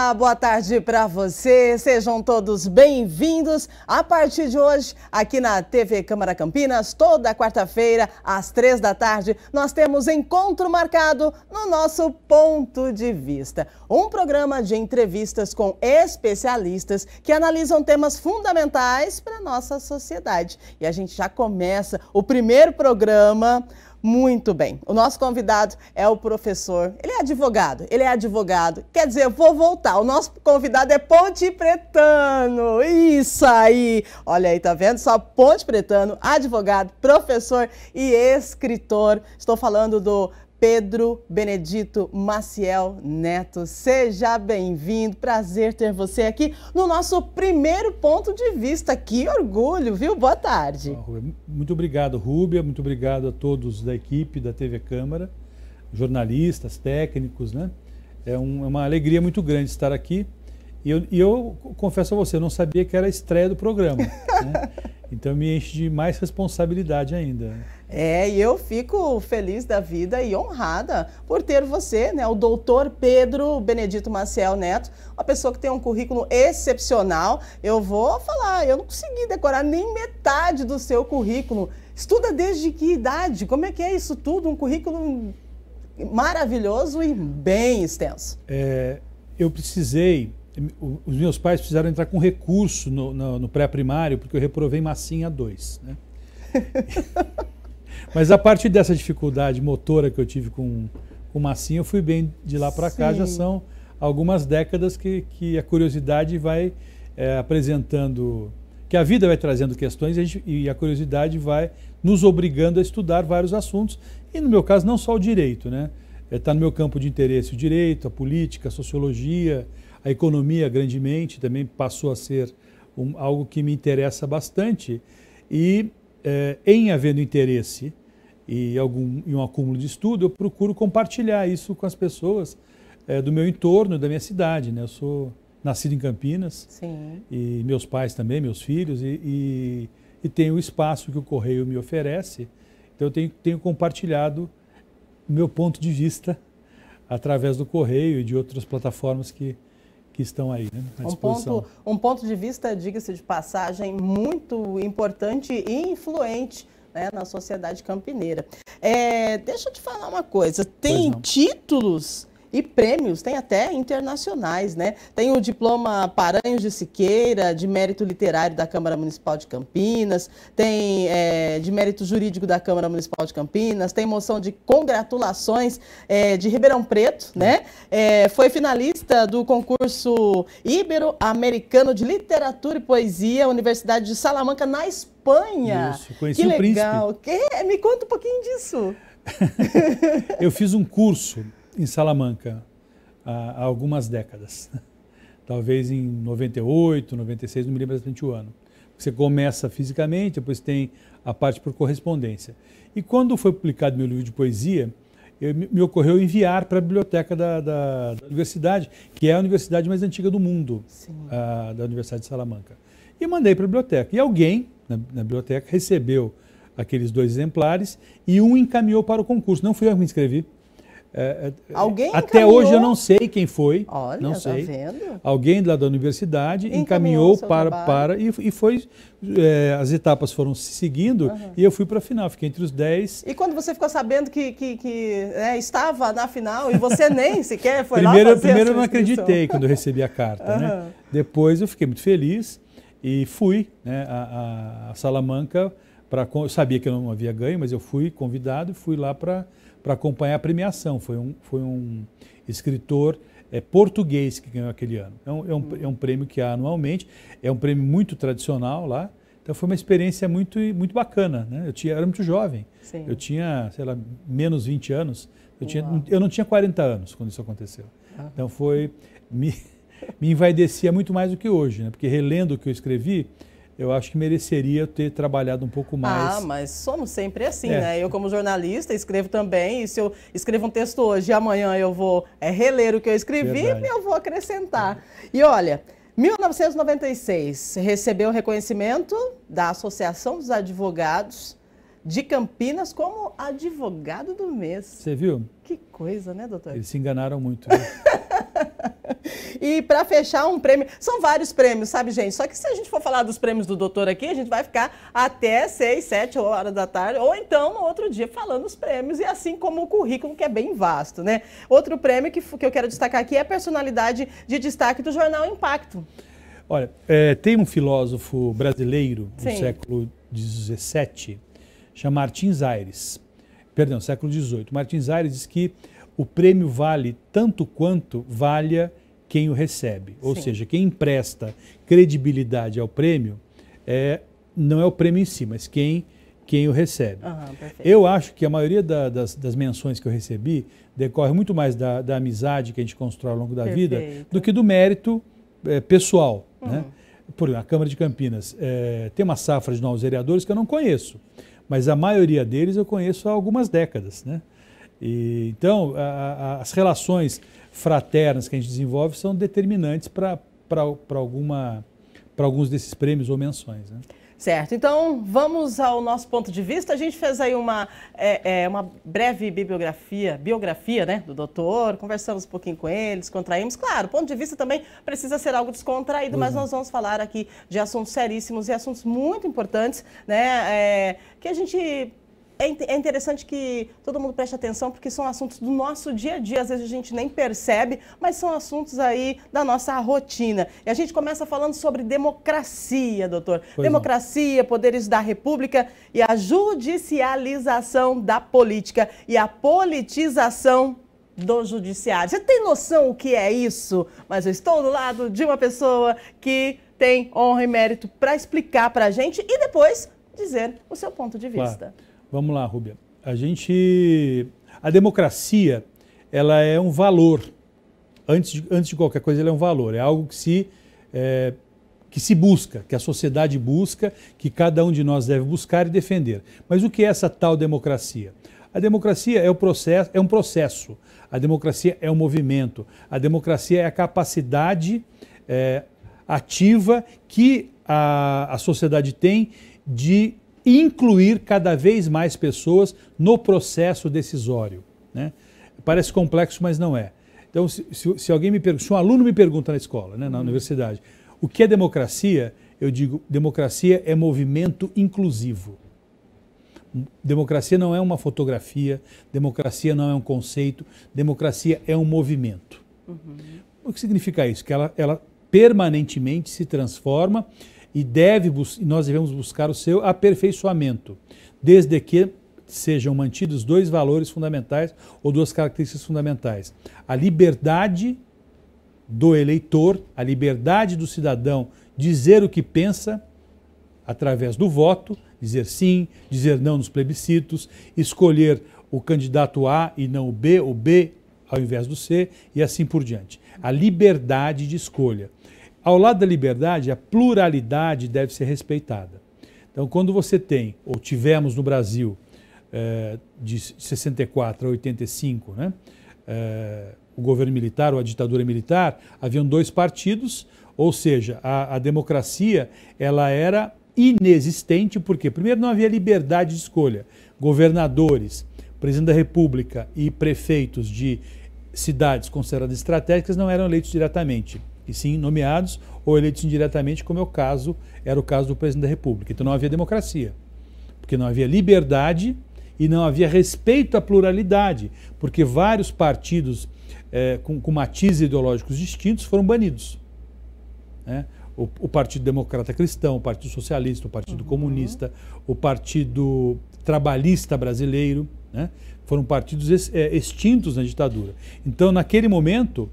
Olá, boa tarde para você. Sejam todos bem-vindos. A partir de hoje, aqui na TV Câmara Campinas, toda quarta-feira, às 3 da tarde, nós temos encontro marcado no nosso Ponto de Vista. Um programa de entrevistas com especialistas que analisam temas fundamentais para a nossa sociedade. E a gente já começa o primeiro programa. Muito bem. O nosso convidado é o professor, ele é advogado, quer dizer, eu vou voltar, o nosso convidado é Ponte Pretano, isso aí, olha aí, tá vendo? Só Ponte Pretano, advogado, professor e escritor. Estou falando do Pedro Benedito Maciel Neto. Seja bem-vindo, prazer ter você aqui no nosso primeiro ponto de vista. Que orgulho, viu? Boa tarde. Muito obrigado, Rúbia, muito obrigado a todos da equipe da TV Câmara, jornalistas, técnicos, né? É uma alegria muito grande estar aqui. E eu confesso a você, eu não sabia que era a estreia do programa, né? Então me enche de mais responsabilidade ainda. E eu fico feliz da vida e honrada por ter você, né, o doutor Pedro Benedito Maciel Neto, uma pessoa que tem um currículo excepcional. Eu vou falar, eu não consegui decorar nem metade do seu currículo. Estuda desde que idade? Como é que é isso tudo? Um currículo maravilhoso e bem extenso. Eu precisei... Os meus pais precisaram entrar com recurso no pré-primário, porque eu reprovei massinha 2, né? Mas a partir dessa dificuldade motora que eu tive com massinha, eu fui bem de lá para cá. Já são algumas décadas que a curiosidade vai apresentando, que a vida vai trazendo questões e a curiosidade vai nos obrigando a estudar vários assuntos. E no meu caso, não só o direito, né? Está no meu campo de interesse o direito, a política, a sociologia, a economia grandemente também passou a ser algo que me interessa bastante. E em havendo interesse e um acúmulo de estudo, eu procuro compartilhar isso com as pessoas do meu entorno, da minha cidade, né? Eu sou nascido em Campinas. Sim. E meus pais também, meus filhos, e tenho o espaço que o Correio me oferece. Então eu tenho compartilhado o meu ponto de vista através do Correio e de outras plataformas que estão aí, né, à disposição. Um ponto de vista, diga-se de passagem, muito importante e influente, né, na sociedade campineira. Deixa eu te falar uma coisa, tem títulos e prêmios, tem até internacionais, né? Tem o diploma Paranhos de Siqueira, de mérito literário da Câmara Municipal de Campinas, tem de mérito jurídico da Câmara Municipal de Campinas, tem moção de congratulações de Ribeirão Preto, né? Foi finalista do concurso Ibero-Americano de Literatura e Poesia, Universidade de Salamanca, na Espanha. Isso, conheci o príncipe. Me conta um pouquinho disso. Eu fiz um curso em Salamanca há algumas décadas, talvez em 98, 96, não me lembro exatamente o ano. Você começa fisicamente, depois tem a parte por correspondência. E quando foi publicado meu livro de poesia, me ocorreu enviar para a biblioteca da universidade, que é a universidade mais antiga do mundo, da Universidade de Salamanca. E mandei para a biblioteca. E alguém na biblioteca recebeu aqueles 2 exemplares e um encaminhou para o concurso. Não fui eu que me inscrevi. Alguém até encaminhou? Hoje eu não sei quem foi. Olha, não sei. Tá vendo? Alguém lá da universidade encaminhou para e foi. As etapas foram se seguindo e eu fui para a final. Fiquei entre os 10. E quando você ficou sabendo que estava na final e você nem sequer foi primeiro, lá fazer primeiro eu não inscrição. acreditei quando eu recebi a carta, né? Depois eu fiquei muito feliz e fui, né, a Salamanca. Eu sabia que eu não havia ganho, mas eu fui convidado e fui lá para acompanhar a premiação. Foi um escritor português que ganhou aquele ano. É um prêmio que há anualmente, é um prêmio muito tradicional lá. Então foi uma experiência muito, muito bacana, né? Eu era muito jovem. Sim. Eu tinha, sei lá, menos 20 anos. Eu não tinha 40 anos quando isso aconteceu. Então me envaidecia muito mais do que hoje, né? Porque relendo o que eu escrevi, eu acho que mereceria ter trabalhado um pouco mais. Mas somos sempre assim, né? Eu, como jornalista, escrevo também, e se eu escrevo um texto hoje e amanhã eu vou reler o que eu escrevi, eu vou acrescentar. E olha, 1996, recebeu o reconhecimento da Associação dos Advogados de Campinas como advogado do mês. Você viu? Que coisa, né, doutor? Eles se enganaram muito. E para fechar um prêmio, são vários prêmios, sabe, gente? Só que se a gente for falar dos prêmios do doutor aqui, a gente vai ficar até 6, 7 horas da tarde, ou então no outro dia falando os prêmios, e assim como o currículo, que é bem vasto, né? Outro prêmio que eu quero destacar aqui é a personalidade de destaque do jornal Impacto. Olha, tem um filósofo brasileiro do Sim. século XVII, chama Martins Aires, perdão, século XVIII. Martins Aires diz que o prêmio vale tanto quanto valha quem o recebe. Ou Sim. seja, quem empresta credibilidade ao prêmio não é o prêmio em si, mas quem o recebe. Eu acho que a maioria das menções que eu recebi decorre muito mais da amizade que a gente constrói ao longo da vida do que do mérito pessoal. Né? Por exemplo, a Câmara de Campinas tem uma safra de novos vereadores que eu não conheço, mas a maioria deles eu conheço há algumas décadas. Né? Então, as relações fraternas que a gente desenvolve são determinantes para alguns desses prêmios ou menções. Né? Certo, então vamos ao nosso ponto de vista. A gente fez aí uma breve biografia, né, do doutor, conversamos um pouquinho com ele, descontraímos. Claro, o ponto de vista também precisa ser algo descontraído, mas nós vamos falar aqui de assuntos seríssimos e assuntos muito importantes, né, que a gente... É interessante que todo mundo preste atenção, porque são assuntos do nosso dia a dia, às vezes a gente nem percebe, mas são assuntos aí da nossa rotina. E a gente começa falando sobre democracia, doutor. Democracia, poderes da República e a judicialização da política e a politização do judiciário. Você tem noção o que é isso? Mas eu estou do lado de uma pessoa que tem honra e mérito para explicar para a gente e depois dizer o seu ponto de vista. Claro. Vamos lá, Rúbia. A democracia, ela é um valor. Antes de qualquer coisa, ela é um valor. É algo que se busca, que a sociedade busca, que cada um de nós deve buscar e defender. Mas o que é essa tal democracia? A democracia é um processo. A democracia é um movimento. A democracia é a capacidade ativa que a sociedade tem de incluir cada vez mais pessoas no processo decisório. Né? Parece complexo, mas não é. Então, se um aluno me pergunta na escola, né, na universidade, o que é democracia? Eu digo, democracia é movimento inclusivo. Democracia não é uma fotografia, democracia não é um conceito, democracia é um movimento. O que significa isso? Que ela permanentemente se transforma e nós devemos buscar o seu aperfeiçoamento, desde que sejam mantidos dois valores fundamentais ou duas características fundamentais. A liberdade do eleitor, a liberdade do cidadão dizer o que pensa através do voto, dizer sim, dizer não nos plebiscitos, escolher o candidato A e não o B ao invés do C e assim por diante. A liberdade de escolha. Ao lado da liberdade, a pluralidade deve ser respeitada. Então, quando você tem, ou tivemos no Brasil, de 64 a 85, né, o governo militar ou a ditadura militar, haviam dois partidos, ou seja, a democracia ela era inexistente, porque primeiro não havia liberdade de escolha. Governadores, presidente da República e prefeitos de cidades consideradas estratégicas não eram eleitos diretamente, e sim nomeados ou eleitos indiretamente, como era o caso do presidente da República. Então não havia democracia, porque não havia liberdade e não havia respeito à pluralidade, porque vários partidos com matizes ideológicos distintos foram banidos. Né? O Partido Democrata Cristão, o Partido Socialista, o Partido Comunista, o Partido Trabalhista Brasileiro, né? Foram partidos extintos na ditadura. Então, naquele momento,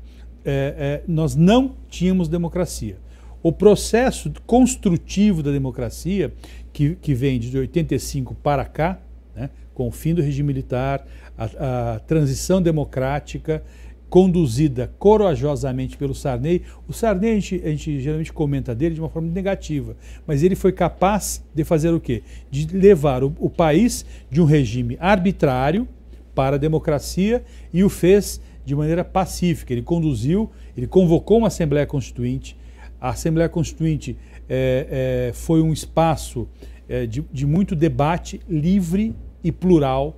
nós não tínhamos democracia. O processo construtivo da democracia, que vem de 85 para cá, né, com o fim do regime militar, a transição democrática, conduzida corajosamente pelo Sarney. O Sarney, a gente geralmente comenta dele de uma forma negativa, mas ele foi capaz de fazer o quê? De levar o país de um regime arbitrário para a democracia e o fez de maneira pacífica. Ele convocou uma Assembleia Constituinte. A Assembleia Constituinte foi um espaço de muito debate livre e plural,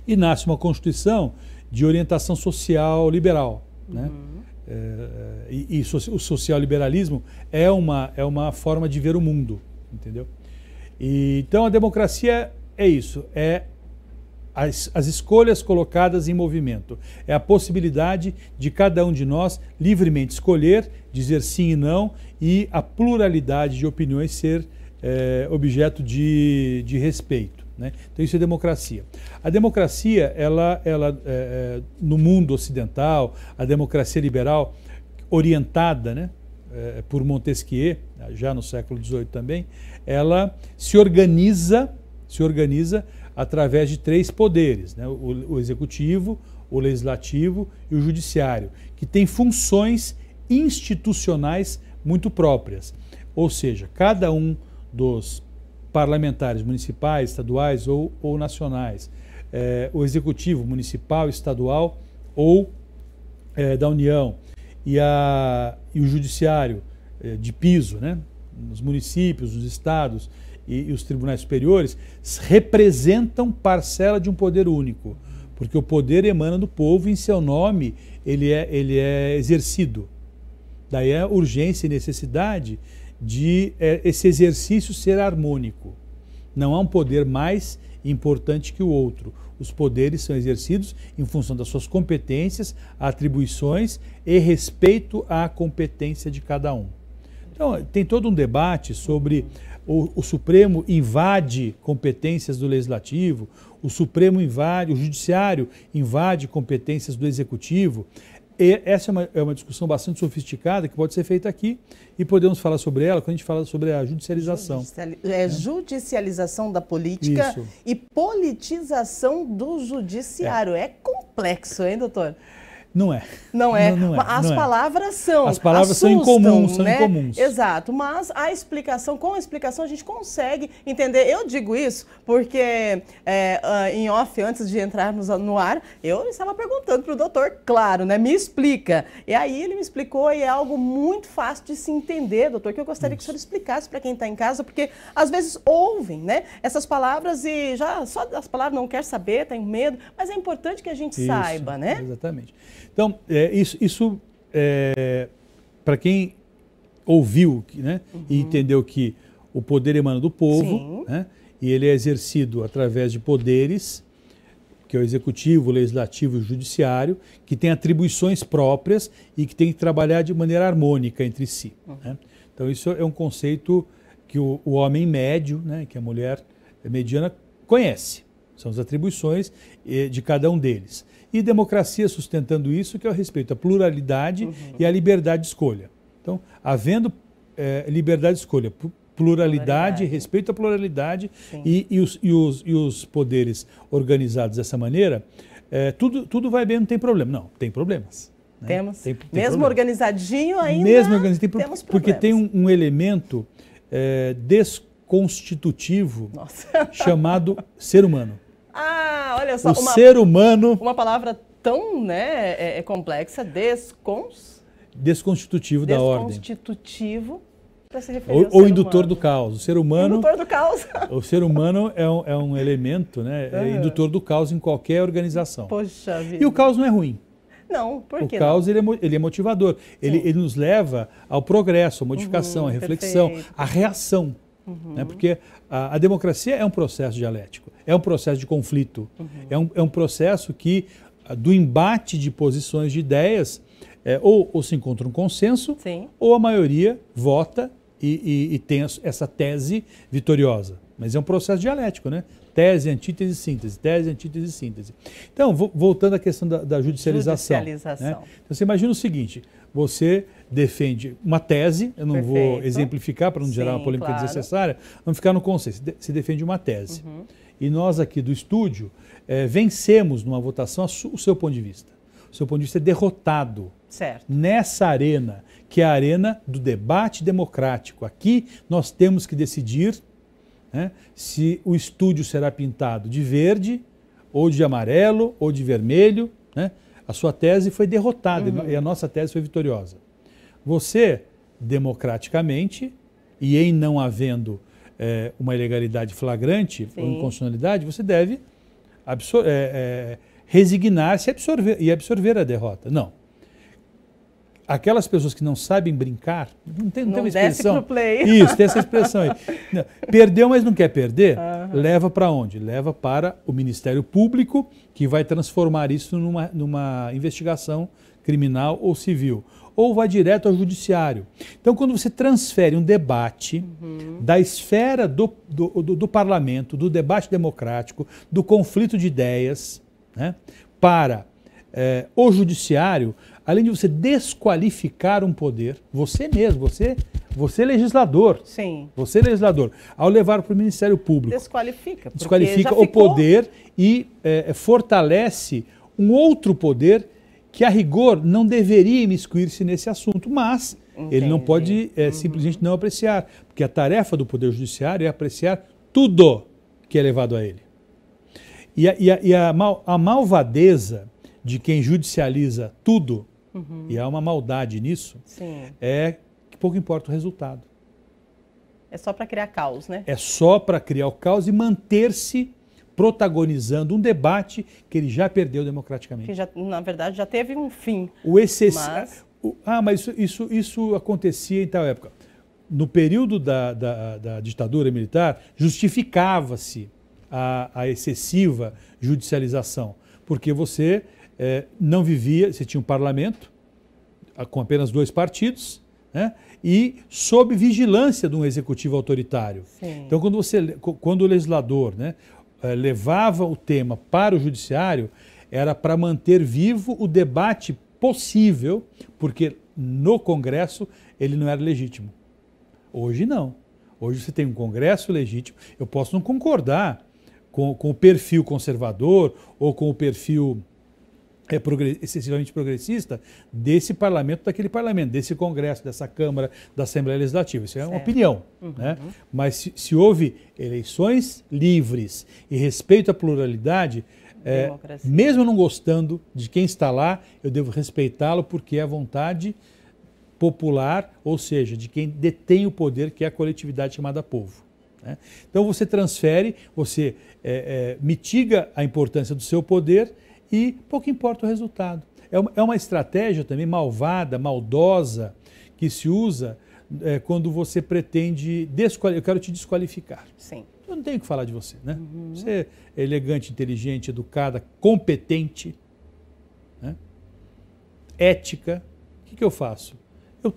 e nasce uma Constituição de orientação social liberal, né? O social-liberalismo é uma forma de ver o mundo, entendeu? Então a democracia é isso, é as escolhas colocadas em movimento, é a possibilidade de cada um de nós livremente escolher, dizer sim e não, e a pluralidade de opiniões ser objeto de respeito, né? Então isso é democracia. A democracia, no mundo ocidental, a democracia liberal, orientada, né, por Montesquieu, já no século XVIII também, ela se organiza através de 3 poderes, né? O executivo, o legislativo e o judiciário, que têm funções institucionais muito próprias. Ou seja, cada um dos parlamentares municipais, estaduais ou nacionais, o executivo municipal, estadual ou da União e o judiciário de piso, né? Nos municípios, nos estados e os tribunais superiores, representam parcela de um poder único, porque o poder emana do povo e em seu nome ele é exercido. Daí a urgência e necessidade de esse exercício ser harmônico. Não há um poder mais importante que o outro. Os poderes são exercidos em função das suas competências, atribuições e respeito à competência de cada um. Então, tem todo um debate sobre o Supremo invade competências do Legislativo, o Judiciário invade competências do Executivo. E essa é uma discussão bastante sofisticada que pode ser feita aqui e podemos falar sobre ela quando a gente fala sobre a judicialização. Judicialização da política. Isso. E politização do judiciário. É complexo, hein, doutor? Não é. Não é. As palavras são. As palavras são incomuns, né? São incomuns. Exato. Mas com a explicação a gente consegue entender. Eu digo isso porque em off, antes de entrarmos no ar, eu estava perguntando para o doutor, claro, né? Me explica. E aí ele me explicou e é algo muito fácil de se entender, doutor, que eu gostaria que o senhor explicasse para quem está em casa, porque às vezes ouvem, né, essas palavras e já só das palavras não quer saber, tem medo, mas é importante que a gente saiba, né? Exatamente. Então, isso para quem ouviu, né, e entendeu que o poder emana do povo, né, e ele é exercido através de poderes, que é o executivo, o legislativo e o judiciário, que tem atribuições próprias e que tem que trabalhar de maneira harmônica entre si. Né? Então, isso é um conceito que o homem médio, né, que a mulher mediana conhece. São as atribuições de cada um deles. E democracia sustentando isso, que é o respeito à pluralidade e à liberdade de escolha. Então, havendo liberdade de escolha, pluralidade, respeito à pluralidade e os poderes organizados dessa maneira, tudo vai bem, não tem problema. Não, tem problemas. Né? Temos. Tem mesmo problema. Organizadinho ainda mesmo organizado, temos problemas. Porque tem um elemento desconstitutivo chamado ser humano. Ah, olha só. Ser humano... Uma palavra tão, né, complexa, desconstitutivo da ordem. Desconstitutivo, para se referir ao ou indutor do caos. O ser humano... Indutor do caos. O ser humano é um elemento, né, indutor do caos em qualquer organização. Poxa vida. E o caos não é ruim. Não, por que O caos ele é motivador. Ele nos leva ao progresso, à modificação, à reflexão, à reação. Né? Porque a democracia é um processo dialético, é um processo de conflito, é um processo que, do embate de posições de ideias, ou se encontra um consenso, ou a maioria vota e tem essa tese vitoriosa. Mas é um processo dialético, né? Tese, antítese, síntese, tese, antítese, síntese. Então, voltando à questão da judicialização. Né? Então, você imagina o seguinte, você defende uma tese, eu não vou exemplificar para não gerar uma polêmica desnecessária, vamos ficar no conceito, você defende uma tese. E nós aqui do estúdio vencemos numa votação o seu ponto de vista. O seu ponto de vista é derrotado nessa arena, que é a arena do debate democrático. Aqui nós temos que decidir, né, se o estúdio será pintado de verde, ou de amarelo, ou de vermelho. Né? A sua tese foi derrotada e a nossa tese foi vitoriosa. Você, democraticamente, e em não havendo uma ilegalidade flagrante ou inconstitucionalidade, você deve resignar-se e absorver a derrota. Não. Aquelas pessoas que não sabem brincar, não tem uma expressão. Desce pro play. Isso, tem essa expressão aí. Não, perdeu, mas não quer perder, leva para onde? Leva para o Ministério Público, que vai transformar isso numa investigação criminal ou civil. Ou vai direto ao judiciário. Então, quando você transfere um debate da esfera do parlamento, do debate democrático, do conflito de ideias, né, para o judiciário, além de você desqualificar um poder, você mesmo, você legislador. Sim. Você legislador, ao levar para o Ministério Público. Desqualifica o poder e fortalece um outro poder que, a rigor, não deveria imiscuir-se nesse assunto, mas ele não pode simplesmente não apreciar, porque a tarefa do Poder Judiciário é apreciar tudo que é levado a ele. E a malvadeza de quem judicializa tudo, e há uma maldade nisso, é que pouco importa o resultado. É só para criar caos, né? É só para criar o caos e manter-se protagonizando um debate que ele já perdeu democraticamente. Que já, na verdade, já teve um fim. Mas isso acontecia em tal época. No período da ditadura militar, justificava-se a excessiva judicialização, porque você não vivia, você tinha um parlamento com apenas 2 partidos, né, e sob vigilância de um executivo autoritário. Sim. Então, quando o legislador, né, levava o tema para o judiciário, era para manter vivo o debate possível, porque no Congresso ele não era legítimo. Hoje não. Hoje você tem um Congresso legítimo. Eu posso não concordar com o perfil conservador ou com o perfil excessivamente progressista desse parlamento, daquele parlamento, desse Congresso, dessa Câmara, da Assembleia Legislativa. Isso é uma opinião. Né? Mas se houve eleições livres e respeito à pluralidade, mesmo não gostando de quem está lá, eu devo respeitá-lo porque é a vontade popular, ou seja, de quem detém o poder, que é a coletividade chamada povo. Né? Então você transfere, você mitiga a importância do seu poder e pouco importa o resultado. É uma estratégia também malvada, maldosa, que se usa quando você pretende eu quero te desqualificar. Sim. Eu não tenho o que falar de você, né? Você é elegante, inteligente, educada, competente, né? Ética. O que eu faço? Eu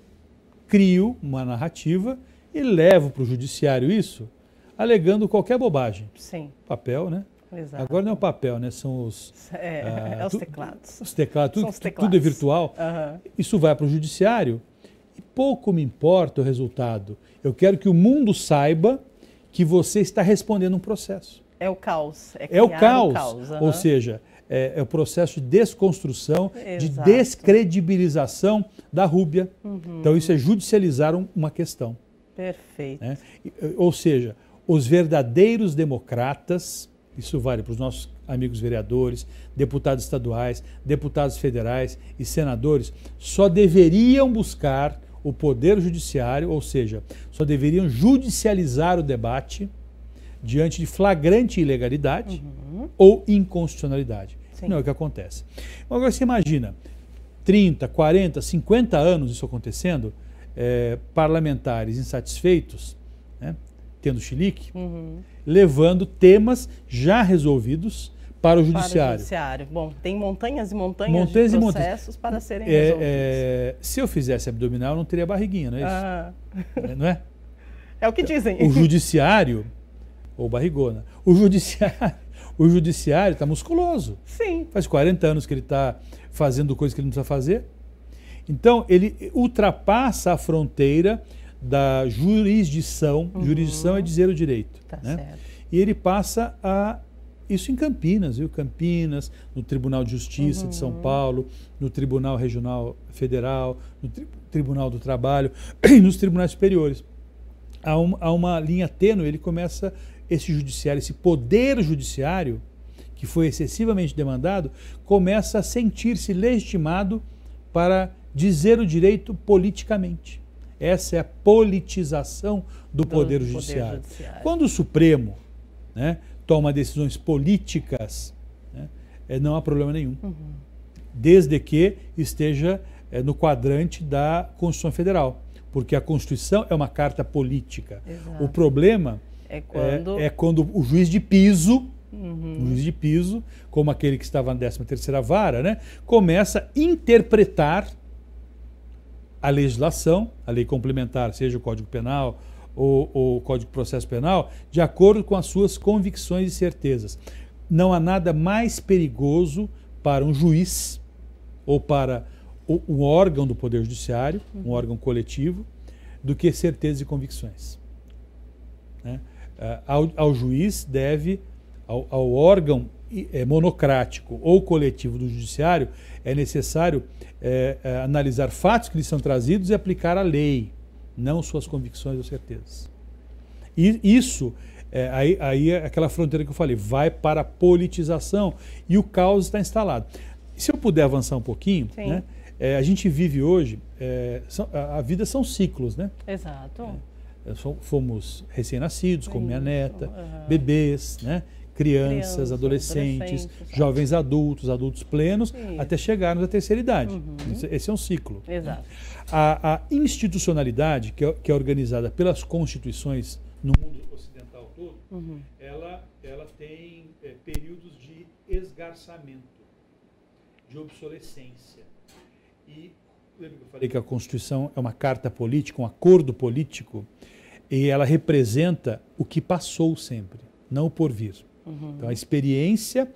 crio uma narrativa e levo para o judiciário isso, alegando qualquer bobagem. Sim. Papel, né? Exato. Agora não é o papel, né? São os... os teclados. Os teclados, tudo é virtual. Isso vai para o judiciário e pouco me importa o resultado. Eu quero que o mundo saiba que você está respondendo um processo. É o caos. É o caos. Ou seja, é o processo de desconstrução, de descredibilização da Rúbia. Então isso é judicializar uma questão. Perfeito. Né? Ou seja, os verdadeiros democratas, isso vale para os nossos amigos vereadores, deputados estaduais, deputados federais e senadores, só deveriam buscar o poder judiciário, ou seja, só deveriam judicializar o debate diante de flagrante ilegalidade ou inconstitucionalidade. Sim. Não é o que acontece. Agora você imagina, 30, 40, 50 anos isso acontecendo, parlamentares insatisfeitos, né, tendo chilique, levando temas já resolvidos para o judiciário. Bom, tem montanhas e montanhas de processos para serem resolvidos. Se eu fizesse abdominal, eu não teria barriguinha, não é isso? Não é? É o que dizem. O judiciário, ou barrigona, o judiciário está musculoso. Sim. Faz 40 anos que ele está fazendo coisas que ele não precisa fazer. Então, ele ultrapassa a fronteira da jurisdição. Jurisdição é dizer o direito. Tá né? certo. E ele passa a... Isso em Campinas, viu? Campinas, no Tribunal de Justiça de São Paulo, no Tribunal Regional Federal, no Tribunal do Trabalho e nos tribunais superiores. Há uma linha tênue, ele começa, esse judiciário, esse poder judiciário, que foi excessivamente demandado, começa a sentir-se legitimado para dizer o direito politicamente. Essa é a politização do Poder Judiciário. Quando o Supremo, né, toma decisões políticas, né, não há problema nenhum. Desde que esteja no quadrante da Constituição Federal. Porque a Constituição é uma carta política. Exato. O problema é quando o juiz de piso, como aquele que estava na 13ª vara, né, começa a interpretar a legislação, a lei complementar, seja o Código Penal ou o Código de Processo Penal, de acordo com as suas convicções e certezas. Não há nada mais perigoso para um juiz ou para um órgão do Poder Judiciário, um órgão coletivo, do que certezas e convicções. Né? Ao juiz deve, ao órgão monocrático ou coletivo do Judiciário, é necessário analisar fatos que lhes são trazidos e aplicar a lei, não suas convicções ou certezas. E isso, aí é aquela fronteira que eu falei, vai para a politização e o caos está instalado. Se eu puder avançar um pouquinho, né? A gente vive hoje, a vida são ciclos, né? Exato. Fomos recém-nascidos, como minha neta, bebês, né? Crianças, adolescentes, jovens adultos, adultos plenos, até chegarmos à terceira idade. Esse é um ciclo. Exato. A institucionalidade, que é organizada pelas constituições no mundo ocidental todo, ela tem períodos de esgarçamento, de obsolescência. E lembra que eu falei que a Constituição é uma carta política, um acordo político, e ela representa o que passou sempre, não o porvir. Então, a experiência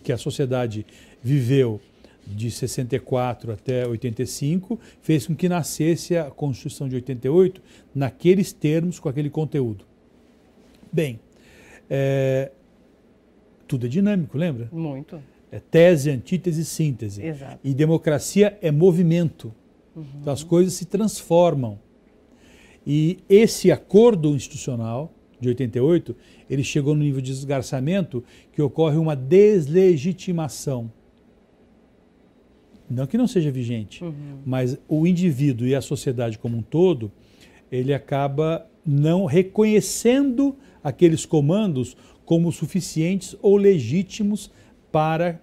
que a sociedade viveu de 64 até 85 fez com que nascesse a Constituição de 88 naqueles termos, com aquele conteúdo. Bem, tudo é dinâmico, lembra? Muito. É tese, antítese, síntese. Exato. E democracia é movimento. Então, as coisas se transformam. E esse acordo institucional de 88, ele chegou no nível de esgarçamento que ocorre uma deslegitimação. Não que não seja vigente, mas o indivíduo e a sociedade como um todo, ele acaba não reconhecendo aqueles comandos como suficientes ou legítimos para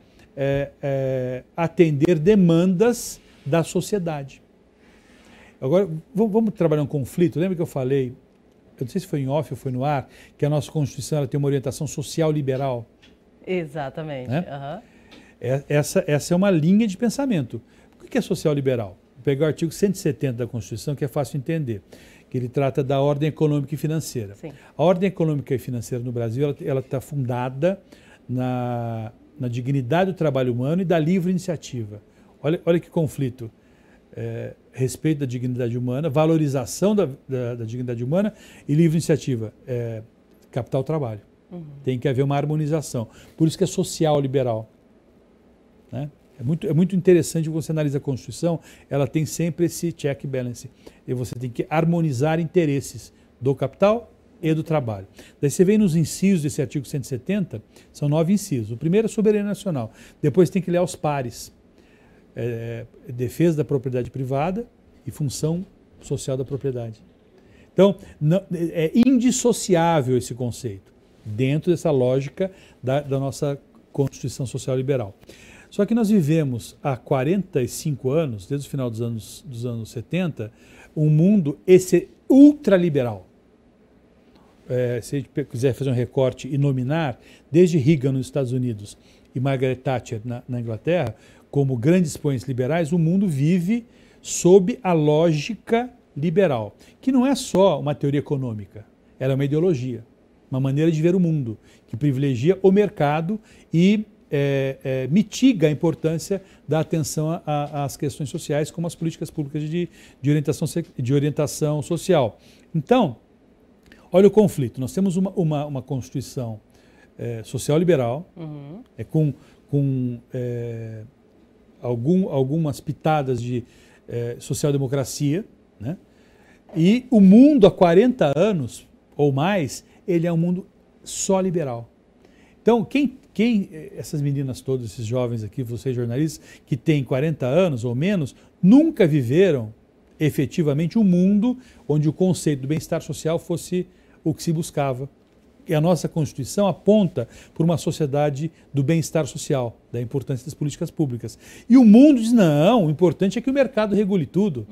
atender demandas da sociedade. Agora, vamos trabalhar um conflito. Lembra que eu falei, eu não sei se foi em off ou foi no ar, que a nossa Constituição ela tem uma orientação social liberal? Exatamente. Né? Essa é uma linha de pensamento. O que é social liberal? Vou pegar o artigo 170 da Constituição, que é fácil entender, que ele trata da ordem econômica e financeira. Sim. A ordem econômica e financeira no Brasil ela está fundada na dignidade do trabalho humano e da livre iniciativa. Olha que conflito. Respeito da dignidade humana, valorização da dignidade humana e livre iniciativa. Capital-trabalho. Tem que haver uma harmonização. Por isso que é social liberal. Né? É muito interessante você analisa a Constituição, ela tem sempre esse check and balance. E você tem que harmonizar interesses do capital e do trabalho. Daí você vem nos incisos desse artigo 170, são 9 incisos. O primeiro é soberania nacional. Depois tem que ler aos pares. Defesa da propriedade privada e função social da propriedade. Então, é indissociável esse conceito, dentro dessa lógica da nossa Constituição Social Liberal. Só que nós vivemos há 45 anos, desde o final dos anos 70, um mundo ultraliberal. Se a gente quiser fazer um recorte e nominar, desde Reagan nos Estados Unidos e Margaret Thatcher na Inglaterra, como grandes expoentes liberais, o mundo vive sob a lógica liberal, que não é só uma teoria econômica, ela é uma ideologia, uma maneira de ver o mundo, que privilegia o mercado e mitiga a importância da atenção às questões sociais, como as políticas públicas de orientação social. Então, olha o conflito. Nós temos uma Constituição social liberal, com algumas pitadas de social-democracia, né? E o mundo há 40 anos ou mais, ele é um mundo só liberal. Então, essas meninas todas, esses jovens aqui, vocês jornalistas, que têm 40 anos ou menos, nunca viveram efetivamente um mundo onde o conceito do bem-estar social fosse o que se buscava. E a nossa Constituição aponta por uma sociedade do bem-estar social, da importância das políticas públicas. E o mundo diz, não, o importante é que o mercado regule tudo.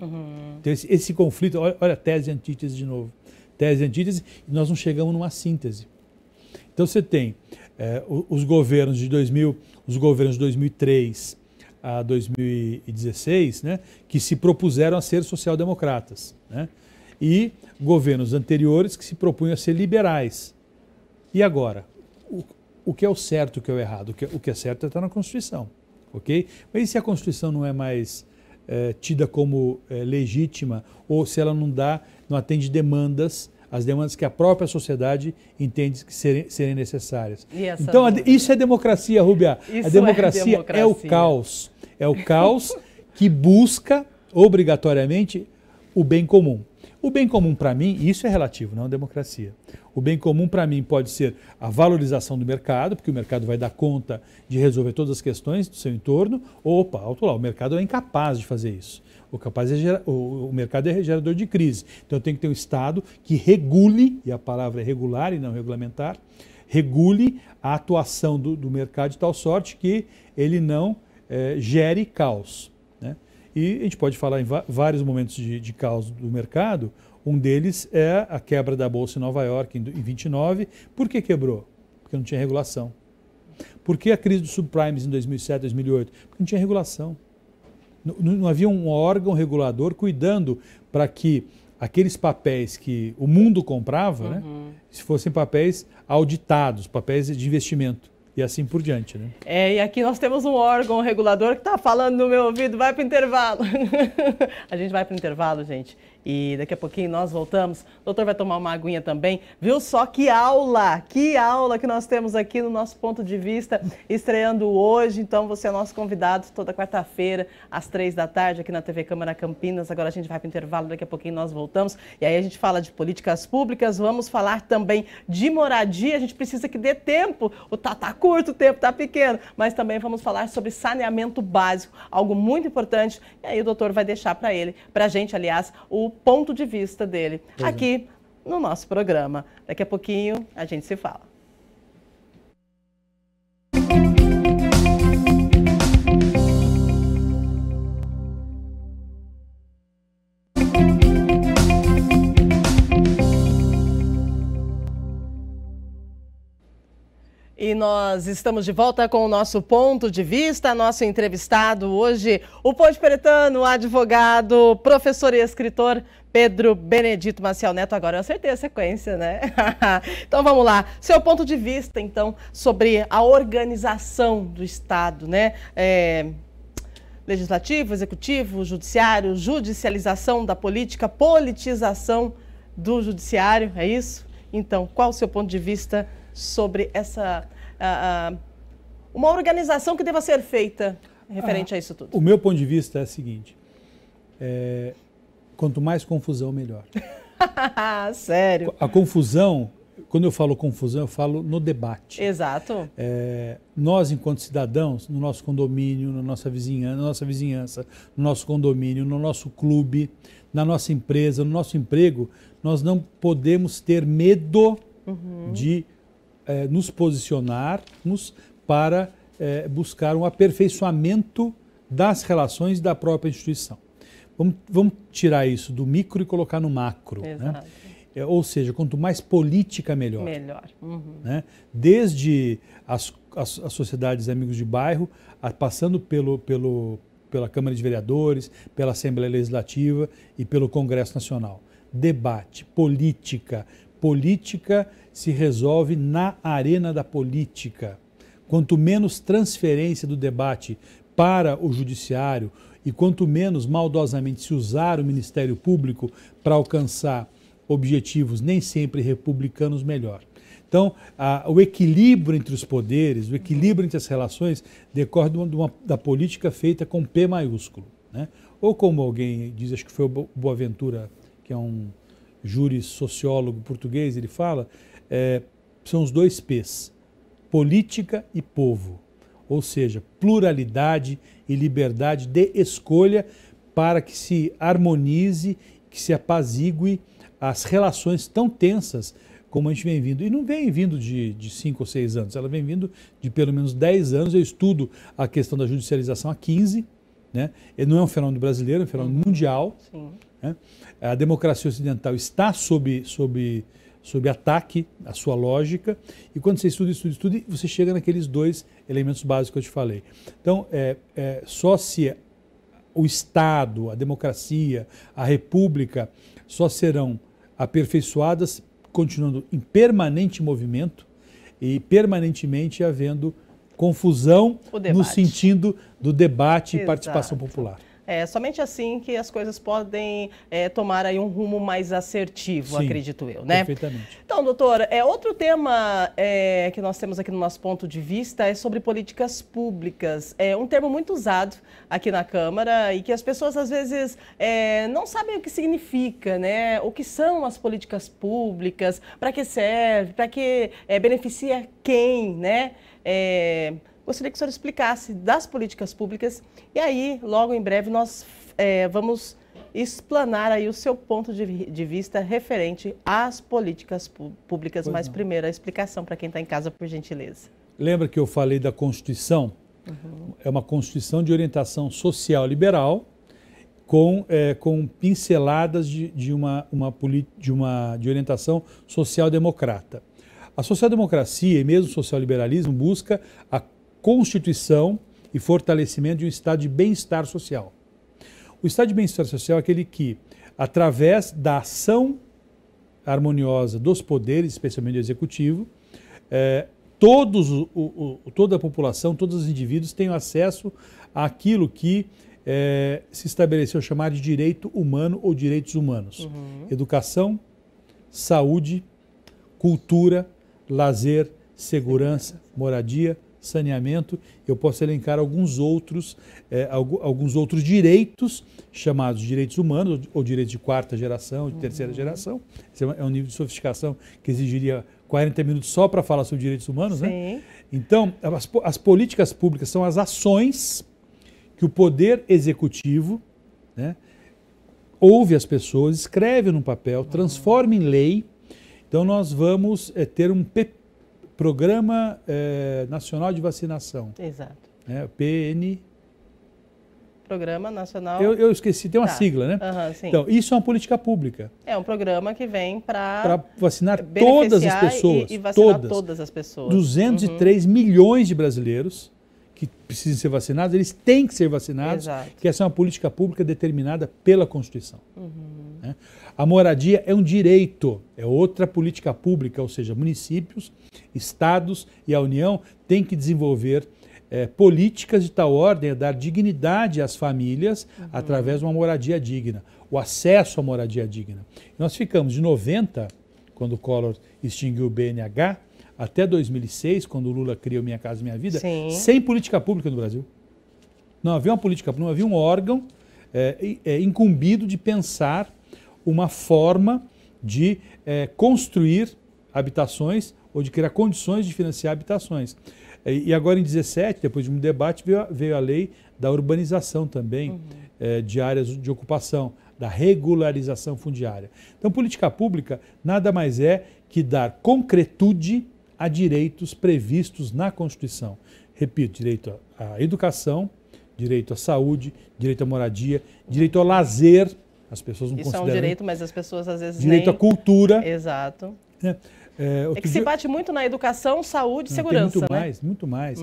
Então esse conflito, olha tese e antítese de novo. Tese e antítese, e nós não chegamos numa síntese. Então você tem os governos de 2003 a 2016, né, que se propuseram a ser social-democratas, né, e governos anteriores que se propunham a ser liberais. E agora, o que é o certo e o que é o errado? O que é certo está na Constituição, ok? Mas e se a Constituição não é mais tida como legítima, ou se ela não atende as demandas que a própria sociedade entende que serem necessárias? Então, isso é democracia, Rúbia. A democracia é o caos. É o caos que busca, obrigatoriamente, o bem comum. O bem comum, para mim, isso é relativo, não é democracia. O bem comum, para mim, pode ser a valorização do mercado, porque o mercado vai dar conta de resolver todas as questões do seu entorno. Opa, alto lá, o mercado é incapaz de fazer isso. O mercado é gerador de crise. Então, eu tenho que ter um Estado que regule, e a palavra é regular e não regulamentar, regule a atuação do mercado de tal sorte que ele não gere caos. Né? E a gente pode falar em vários momentos de caos do mercado. Um deles é a quebra da Bolsa em Nova York em 29. Por que quebrou? Porque não tinha regulação. Por que a crise dos subprimes em 2007, 2008? Porque não tinha regulação. Não havia um órgão regulador cuidando para que aqueles papéis que o mundo comprava, né, se fossem papéis auditados, papéis de investimento. E assim por diante, né? E aqui nós temos um órgão regulador que está falando no meu ouvido, vai para o intervalo. A gente vai para o intervalo, gente. E daqui a pouquinho nós voltamos. O doutor vai tomar uma aguinha também. Viu só que aula que nós temos aqui no nosso ponto de vista, estreando hoje. Então você é nosso convidado toda quarta-feira, às 3 da tarde, aqui na TV Câmara Campinas. Agora a gente vai para o intervalo, daqui a pouquinho nós voltamos. E aí a gente fala de políticas públicas, vamos falar também de moradia. A gente precisa que dê tempo, tá curto, o tempo tá pequeno, mas também vamos falar sobre saneamento básico, algo muito importante. E aí o doutor vai deixar pra gente, aliás, o ponto de vista dele aqui no nosso programa. Daqui a pouquinho a gente se fala. E nós estamos de volta com o nosso ponto de vista, nosso entrevistado hoje, o podperetano, advogado, professor e escritor Pedro Benedito Maciel Neto. Agora eu acertei a sequência, né? Então vamos lá. Seu ponto de vista, então, sobre a organização do Estado, né? Legislativo, executivo, judiciário, judicialização da política, politização do judiciário, é isso? Então, qual o seu ponto de vista sobre uma organização que deva ser feita referente a isso tudo? O meu ponto de vista é o seguinte, quanto mais confusão, melhor. Sério? A confusão, quando eu falo confusão, eu falo no debate. Exato. Nós, enquanto cidadãos, no nosso condomínio, na nossa vizinhança, no nosso condomínio, no nosso clube, na nossa empresa, no nosso emprego, nós não podemos ter medo de nos posicionarmos para buscar um aperfeiçoamento das relações da própria instituição. Vamos tirar isso do micro e colocar no macro. Né? Ou seja, quanto mais política, melhor. Melhor. Né? Desde as sociedades amigos de bairro, passando pela Câmara de Vereadores, pela Assembleia Legislativa e pelo Congresso Nacional. Debate, política. Política se resolve na arena da política. Quanto menos transferência do debate para o judiciário e quanto menos maldosamente se usar o Ministério Público para alcançar objetivos nem sempre republicanos, melhor. Então, o equilíbrio entre os poderes, o equilíbrio entre as relações decorre da política feita com P maiúsculo. Né? Ou como alguém diz, acho que foi o Boaventura, que é um júri sociólogo português, ele fala, são os dois P's, política e povo, ou seja, pluralidade e liberdade de escolha para que se harmonize, que se apazigue as relações tão tensas como a gente vem vindo. E não vem vindo de 5 ou 6 anos, ela vem vindo de pelo menos 10 anos. Eu estudo a questão da judicialização há 15, né? E não é um fenômeno brasileiro, é um fenômeno mundial. Sim. Né? A democracia ocidental está sob ataque, a sua lógica, e quando você estuda, você chega naqueles 2 elementos básicos que eu te falei. Então, só se o Estado, a democracia, a república só serão aperfeiçoadas continuando em permanente movimento e permanentemente havendo confusão no sentido do debate e participação popular. É somente assim que as coisas podem tomar aí um rumo mais assertivo, sim, acredito eu, né? Perfeitamente. Então, doutor, outro tema que nós temos aqui no nosso ponto de vista é sobre políticas públicas. É um termo muito usado aqui na Câmara e que as pessoas às vezes não sabem o que significa, né? O que são as políticas públicas, para que serve, para que beneficia quem, né? Gostaria que o senhor explicasse das políticas públicas e aí, logo em breve, nós vamos explanar aí o seu ponto de vista referente às políticas públicas. Mas primeiro, a explicação para quem está em casa, por gentileza. Lembra que eu falei da Constituição? Uhum. É uma Constituição de orientação social liberal com pinceladas de orientação social-democrata. A social-democracia e mesmo o social-liberalismo busca a constituição e fortalecimento de um estado de bem-estar social. O estado de bem-estar social é aquele que, através da ação harmoniosa dos poderes, especialmente do executivo, toda a população, todos os indivíduos têm acesso àquilo que se estabeleceu chamar de direito humano ou direitos humanos. Uhum. Educação, saúde, cultura, lazer, segurança, moradia, saneamento. Eu posso elencar alguns outros direitos chamados direitos humanos ou direitos de 4ª geração, de 3ª geração. Esse é um nível de sofisticação que exigiria 40 minutos só para falar sobre direitos humanos, né? Então, as políticas públicas são as ações que o poder executivo, né, ouve as pessoas, escreve num papel, transforma em lei. Então, nós vamos ter um Programa Nacional de Vacinação. Exato. PN... Programa Nacional... Eu esqueci, tem uma sigla, né? Uhum, sim. Então, isso é uma política pública. É um programa que vem para vacinar todas as pessoas. E vacinar todas as pessoas. 203 milhões de brasileiros que precisam ser vacinados, eles têm que ser vacinados. Exato. Que essa é uma política pública determinada pela Constituição. Uhum. Né? A moradia é um direito, é outra política pública, ou seja, municípios, estados e a União têm que desenvolver políticas de tal ordem a dar dignidade às famílias através de uma moradia digna, o acesso à moradia digna. Nós ficamos de 90, quando o Collor extinguiu o BNH, até 2006, quando o Lula criou Minha Casa Minha Vida, sim, sem política pública no Brasil. Não havia uma política pública, não havia um órgão incumbido de pensar uma forma de construir habitações ou de criar condições de financiar habitações. E agora em 2017, depois de um debate, veio a lei da urbanização também, de áreas de ocupação, da regularização fundiária. Então, política pública nada mais é que dar concretude a direitos previstos na Constituição. Repito, direito à educação, direito à saúde, direito à moradia, direito ao lazer. As pessoas não consideram. Isso é um direito, mas as pessoas às vezes direito à cultura. Exato. É que se bate muito na educação, saúde e segurança, tem muito mais, muito mais.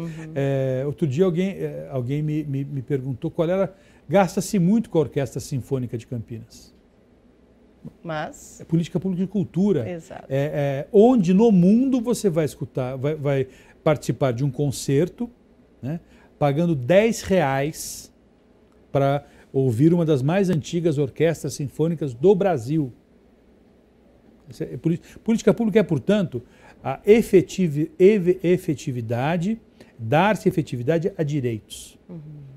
Outro dia alguém me perguntou qual era... Gasta-se muito com a Orquestra Sinfônica de Campinas. Mas... É política pública de cultura. Exato. Onde no mundo você vai escutar, vai participar de um concerto, né, pagando R$10 para ouvir uma das mais antigas orquestras sinfônicas do Brasil. Política pública é, portanto, a efetividade, dar-se efetividade a direitos.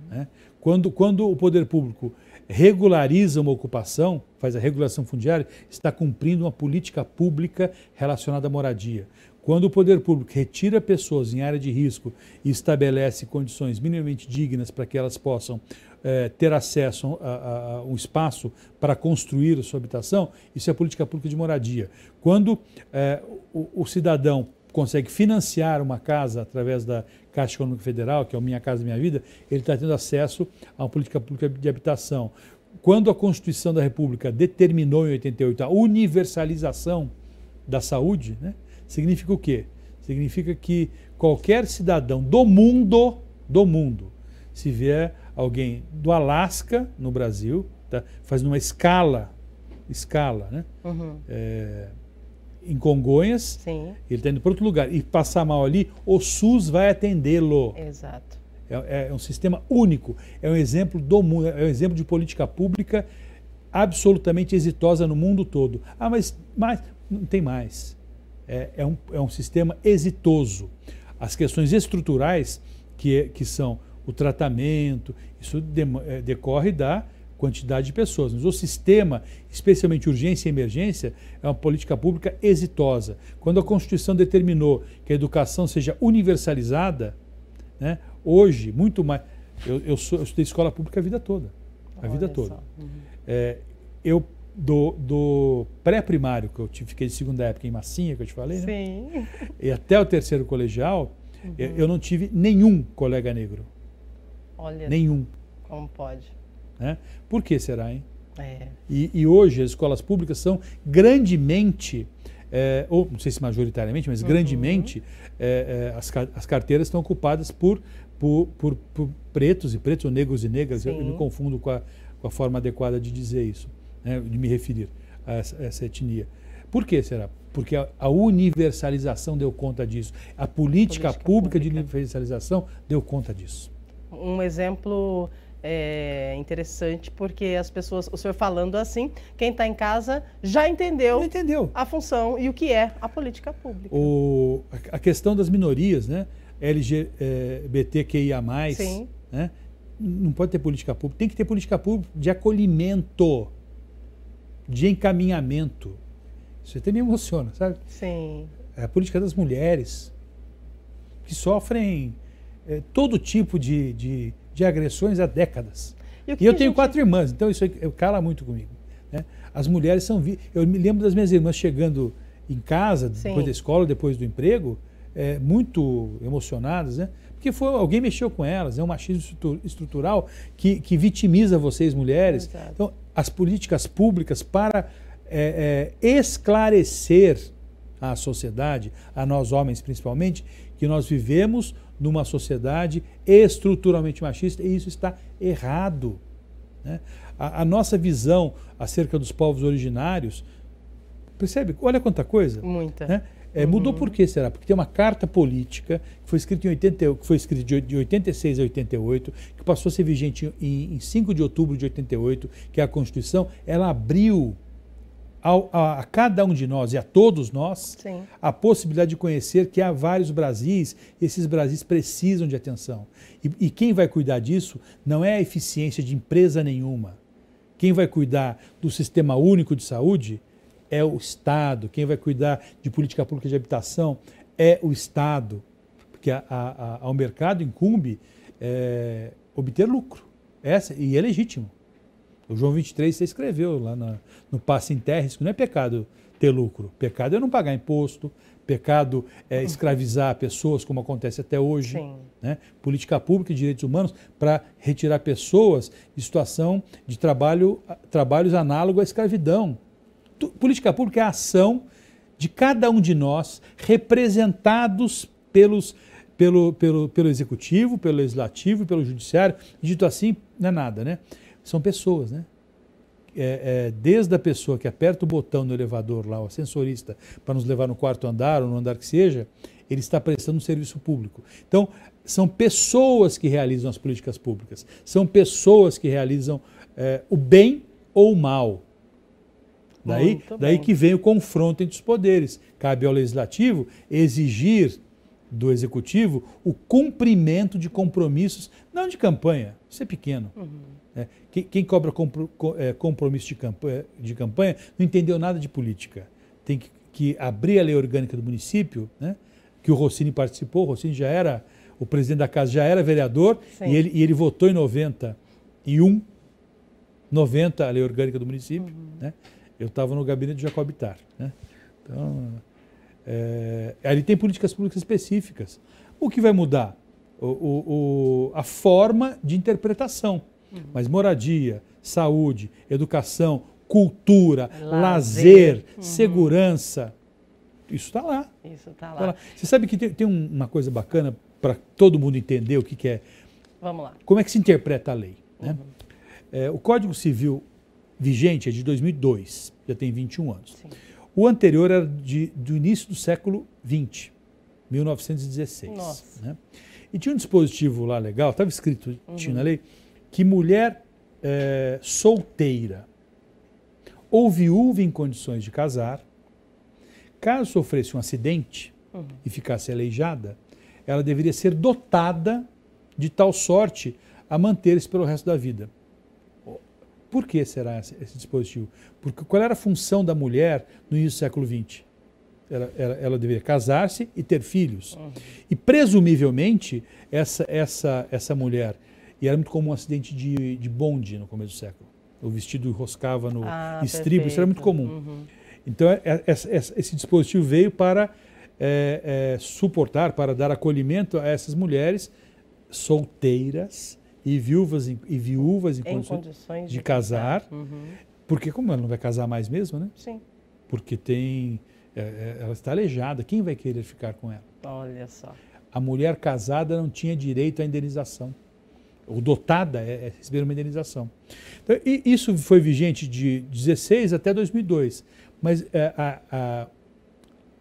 Né? Quando o poder público regulariza uma ocupação, faz a regulação fundiária, está cumprindo uma política pública relacionada à moradia. Quando o poder público retira pessoas em área de risco e estabelece condições minimamente dignas para que elas possam ter acesso a um espaço para construir a sua habitação, isso é política pública de moradia. Quando o cidadão consegue financiar uma casa através da Caixa Econômica Federal, que é o Minha Casa Minha Vida, ele está tendo acesso a uma política pública de habitação. Quando a Constituição da República determinou em 88 a universalização da saúde, né, significa o quê? Significa que qualquer cidadão do mundo, se vier alguém do Alasca, no Brasil, tá, fazendo uma escala, né, em Congonhas, Sim. Ele está indo para outro lugar e passar mal ali, o SUS vai atendê-lo. Exato. É um sistema único, é um exemplo do mundo, é um exemplo de política pública absolutamente exitosa no mundo todo. Ah, mas não tem mais. É um sistema exitoso. As questões estruturais, que são o tratamento, isso decorre da quantidade de pessoas. Mas o sistema, especialmente urgência e emergência, é uma política pública exitosa. Quando a Constituição determinou que a educação seja universalizada, né, hoje, muito mais... Eu estudei escola pública a vida toda. A vida toda. Eu, do pré-primário, que eu fiquei de segunda época em Massinha, que eu te falei, né? Sim. E até o terceiro colegial, eu não tive nenhum colega negro. Olha. Nenhum. Como pode? Né? Por que será, hein? E hoje as escolas públicas são grandemente, ou não sei se majoritariamente, mas grandemente, as carteiras estão ocupadas por pretos, ou negros e negras. Sim. Eu me confundo com a forma adequada de dizer isso, né, de me referir a essa etnia. Por que será? Porque a universalização deu conta disso. A política pública de universalização deu conta disso. Um exemplo interessante, porque as pessoas, o senhor falando assim, quem está em casa já entendeu a função e o que é a política pública. A questão das minorias, né? LGBTQIA+, Sim. Né? Não pode ter política pública, tem que ter política pública de acolhimento, de encaminhamento. Isso até me emociona, sabe? Sim. É a política das mulheres, que sofrem todo tipo de agressões há décadas. E eu tenho 4 irmãs, então isso cala muito comigo. Né? As mulheres são... Eu me lembro das minhas irmãs chegando em casa, depois da escola, depois do emprego, muito emocionadas, né? Porque alguém mexeu com elas, é um machismo estrutural que vitimiza vocês, mulheres. Exato. Então, as políticas públicas para esclarecer à sociedade, a nós homens principalmente, que nós vivemos numa sociedade estruturalmente machista e isso está errado. Né? A nossa visão acerca dos povos originários, percebe? Olha quanta coisa. Muita. Né? Mudou por quê, será? Porque tem uma carta política que foi escrita de 86 a 88, que passou a ser vigente em 5 de outubro de 88, que é a Constituição. Ela abriu a cada um de nós e a todos nós a possibilidade de conhecer que há vários Brasis e esses Brasis precisam de atenção. E quem vai cuidar disso não é a eficiência de empresa nenhuma. Quem vai cuidar do Sistema Único de Saúde é o Estado. Quem vai cuidar de política pública de habitação é o Estado. Porque ao mercado incumbe obter lucro. E é legítimo. O João 23 você escreveu lá no Passe em Terra, isso não é pecado ter lucro. Pecado é não pagar imposto, pecado é escravizar pessoas, como acontece até hoje. Né? Política pública e direitos humanos para retirar pessoas de situação de trabalhos análogos à escravidão. Política pública é a ação de cada um de nós, representados pelo Executivo, pelo Legislativo e pelo Judiciário. Dito assim, não é nada, né? São pessoas, né? Desde a pessoa que aperta o botão no elevador lá, o ascensorista, para nos levar no 4º andar ou no andar que seja, ele está prestando um serviço público. Então, são pessoas que realizam as políticas públicas, são pessoas que realizam o bem ou o mal. Daí que vem o confronto entre os poderes. Cabe ao Legislativo exigir do Executivo o cumprimento de compromissos, não de campanha, isso é pequeno. Quem cobra compromisso de campanha não entendeu nada de política. Tem que abrir a lei orgânica do município, né, que o Rossini participou. O Rossini já era, o presidente da casa já era vereador e ele votou em 90 90, a lei orgânica do município, né? Eu estava no gabinete do Jacob Ittar, né? Então, ali tem políticas públicas específicas. O que vai mudar? A forma de interpretação. Mas moradia, saúde, educação, cultura, lazer, segurança, isso está lá. Isso está lá. Você sabe que tem uma coisa bacana para todo mundo entender o que é. Vamos lá. Como é que se interpreta a lei, né? O Código Civil vigente é de 2002, já tem 21 anos. Sim. O anterior era do início do século XX, 1916. Nossa. Né? E tinha um dispositivo lá legal, estava escrito, tinha na lei, que mulher solteira ou viúva em condições de casar, caso sofresse um acidente e ficasse aleijada, ela deveria ser dotada de tal sorte a manter-se pelo resto da vida. Por que será esse dispositivo? Porque qual era a função da mulher no início do século XX? Ela deveria casar-se e ter filhos. E presumivelmente essa mulher, e era muito comum um acidente de bonde no começo do século. O vestido enroscava no estribo, isso era muito comum. Então esse dispositivo veio para suportar, para dar acolhimento a essas mulheres solteiras e viúvas em condições de casar, porque como ela não vai casar mais mesmo, né? Sim. Porque ela está aleijada, quem vai querer ficar com ela? Olha só. A mulher casada não tinha direito à indenização, ou dotada receber uma indenização. Então, isso foi vigente de 16 até 2002, mas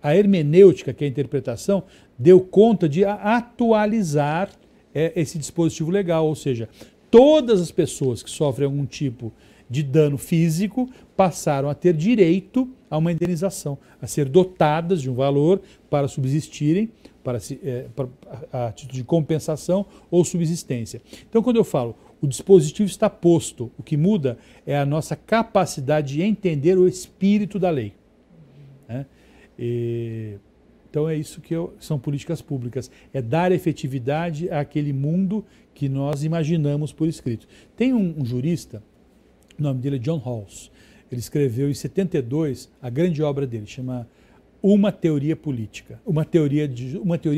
a hermenêutica, que é a interpretação, deu conta de atualizar esse dispositivo legal, ou seja, todas as pessoas que sofrem algum tipo de dano físico passaram a ter direito a uma indenização, a ser dotadas de um valor para subsistirem, a título de compensação ou subsistência. Então, quando eu falo, o dispositivo está posto, o que muda é a nossa capacidade de entender o espírito da lei, né? Então é isso que são políticas públicas, é dar efetividade àquele mundo que nós imaginamos por escrito. Tem um jurista, o nome dele é John Rawls, ele escreveu em 72 a grande obra dele, chama Uma Teoria Política, uma teoria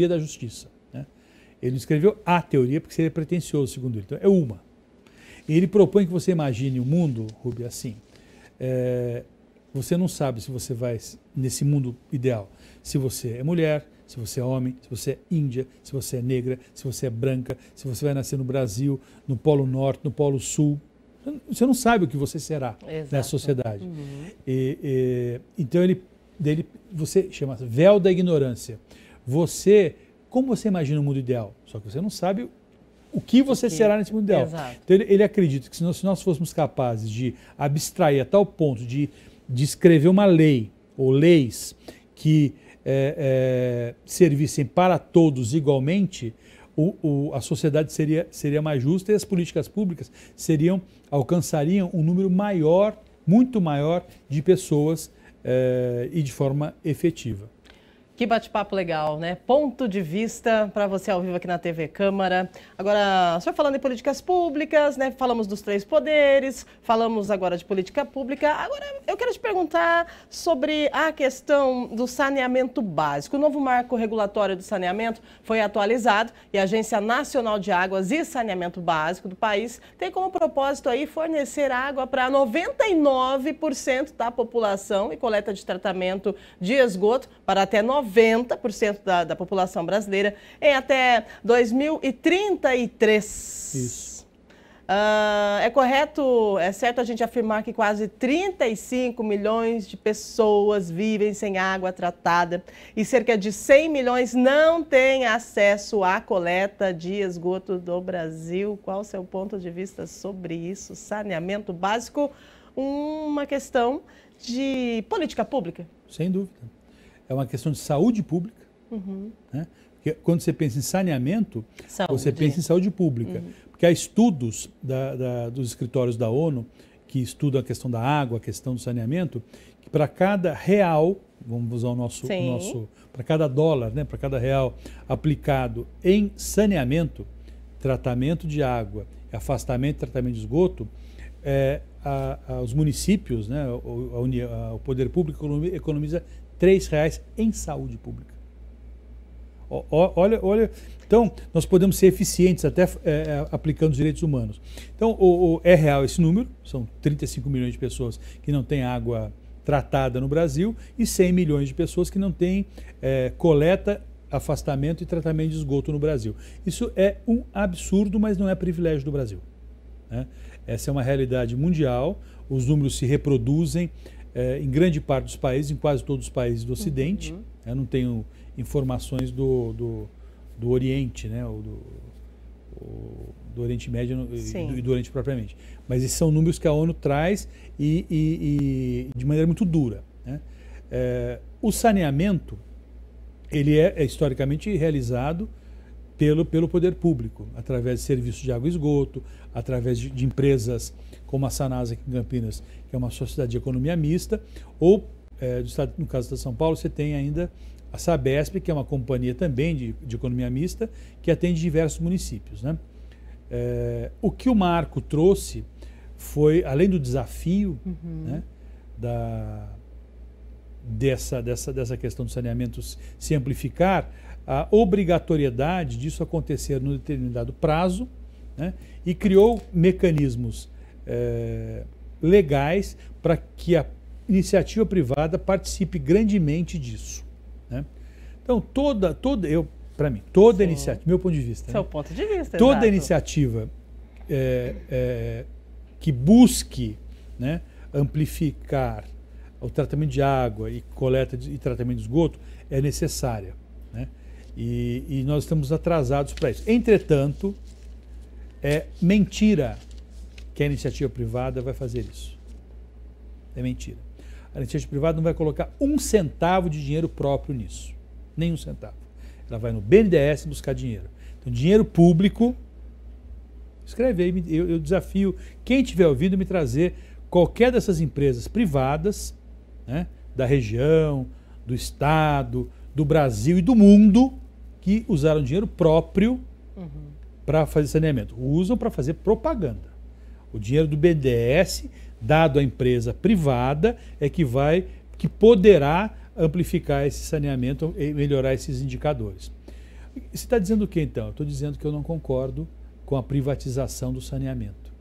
da justiça, né? Ele escreveu a teoria porque seria pretensioso, segundo ele, então é uma. E ele propõe que você imagine o mundo, Rubi, assim, você não sabe se você vai, nesse mundo ideal, se você é mulher, se você é homem, se você é índia, se você é negra, se você é branca, se você vai nascer no Brasil, no Polo Norte, no Polo Sul. Você não sabe o que você será nessa sociedade. Então você chama véu da ignorância. Como você imagina o mundo ideal? Só que você não sabe o que você será nesse mundo ideal. Exato. Então ele acredita que se nós fôssemos capazes de abstrair a tal ponto de escrever uma lei ou leis que servissem para todos igualmente, a sociedade seria mais justa e as políticas públicas alcançariam um número maior, muito maior, de pessoas e de forma efetiva. Que bate-papo legal, né? Ponto de vista para você ao vivo aqui na TV Câmara. Agora, só falando em políticas públicas, né? Falamos dos 3 poderes, falamos agora de política pública. Agora, eu quero te perguntar sobre a questão do saneamento básico. O novo marco regulatório do saneamento foi atualizado e a Agência Nacional de Águas e Saneamento Básico do país tem como propósito aí fornecer água para 99% da população e coleta de tratamento de esgoto para até 90% da população brasileira em até 2033. Isso. É correto, é certo a gente afirmar que quase 35 milhões de pessoas vivem sem água tratada e cerca de 100 milhões não têm acesso à coleta de esgoto do Brasil. Qual o seu ponto de vista sobre isso? Saneamento básico, uma questão de política pública? Sem dúvida. É uma questão de saúde pública, né? Porque quando você pensa em saneamento, você pensa em saúde pública. Porque há estudos dos escritórios da ONU que estudam a questão da água, a questão do saneamento, que para cada real, vamos usar para cada dólar, né, para cada real aplicado em saneamento, tratamento de água, afastamento e tratamento de esgoto, os municípios, né, o poder público economiza R$3 em saúde pública. Olha, então nós podemos ser eficientes até aplicando os direitos humanos. Então é real esse número, são 35 milhões de pessoas que não têm água tratada no Brasil e 100 milhões de pessoas que não têm coleta, afastamento e tratamento de esgoto no Brasil. Isso é um absurdo, mas não é privilégio do Brasil, né? Essa é uma realidade mundial, os números se reproduzem em grande parte dos países, em quase todos os países do Ocidente. Eu não tenho informações do Oriente, né? Do Oriente Médio e do Oriente propriamente. Mas esses são números que a ONU traz e de maneira muito dura, né? O saneamento, ele é historicamente realizado pelo poder público, através de serviços de água e esgoto, através de empresas como a Sanasa aqui em Campinas, que é uma sociedade de economia mista, ou, no caso da São Paulo, você tem ainda a Sabesp, que é uma companhia também de economia mista, que atende diversos municípios, né? O que o marco trouxe foi, além do desafio, né, dessa questão do saneamento se amplificar, a obrigatoriedade disso acontecer num determinado prazo, né, e criou mecanismos legais para que a iniciativa privada participe grandemente disso, né? Então, para mim, toda iniciativa, meu ponto de vista, seu, né, ponto de vista, toda exato. iniciativa que busque, né, amplificar o tratamento de água e coleta e tratamento de esgoto é necessária, né? E nós estamos atrasados para isso. Entretanto, é mentira que a iniciativa privada vai fazer isso. É mentira. A iniciativa privada não vai colocar um centavo de dinheiro próprio nisso. Nem um centavo. Ela vai no BNDES buscar dinheiro. Então, dinheiro público, escreve aí, eu desafio quem tiver ouvido me trazer qualquer dessas empresas privadas, né, da região, do estado, do Brasil e do mundo, que usaram dinheiro próprio para fazer saneamento. Usam para fazer propaganda. O dinheiro do BNDES, dado à empresa privada, é que poderá amplificar esse saneamento e melhorar esses indicadores. Você está dizendo o que, então? Eu estou dizendo que eu não concordo com a privatização do saneamento.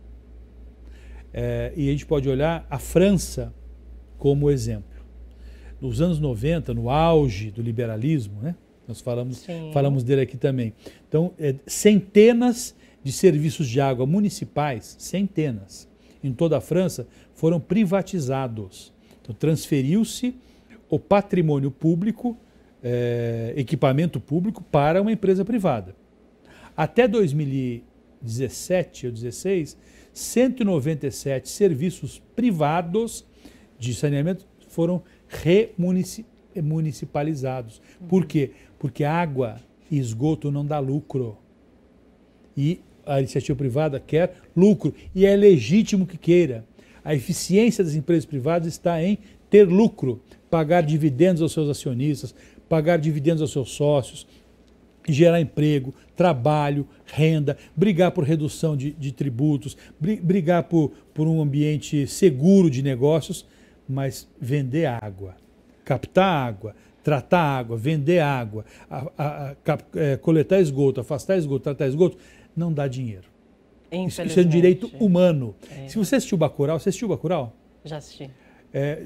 E a gente pode olhar a França como exemplo. Nos anos 90, no auge do liberalismo, né? Nós falamos dele aqui também. Então, centenas de serviços de água municipais, centenas, em toda a França, foram privatizados. Então, transferiu-se o patrimônio público, equipamento público, para uma empresa privada. Até 2017 ou 2016, 197 serviços privados de saneamento foram remunicipalizados. Por quê? Porque água e esgoto não dá lucro. E a iniciativa privada quer lucro. E é legítimo que queira. A eficiência das empresas privadas está em ter lucro, pagar dividendos aos seus acionistas, pagar dividendos aos seus sócios, gerar emprego, trabalho, renda, brigar por redução de tributos, brigar por um ambiente seguro de negócios, mas vender água, captar água, tratar água, vender água, coletar esgoto, afastar esgoto, tratar esgoto, não dá dinheiro. Isso é um direito humano. Se você assistiu Bacurau, você assistiu Bacurau? Já assisti.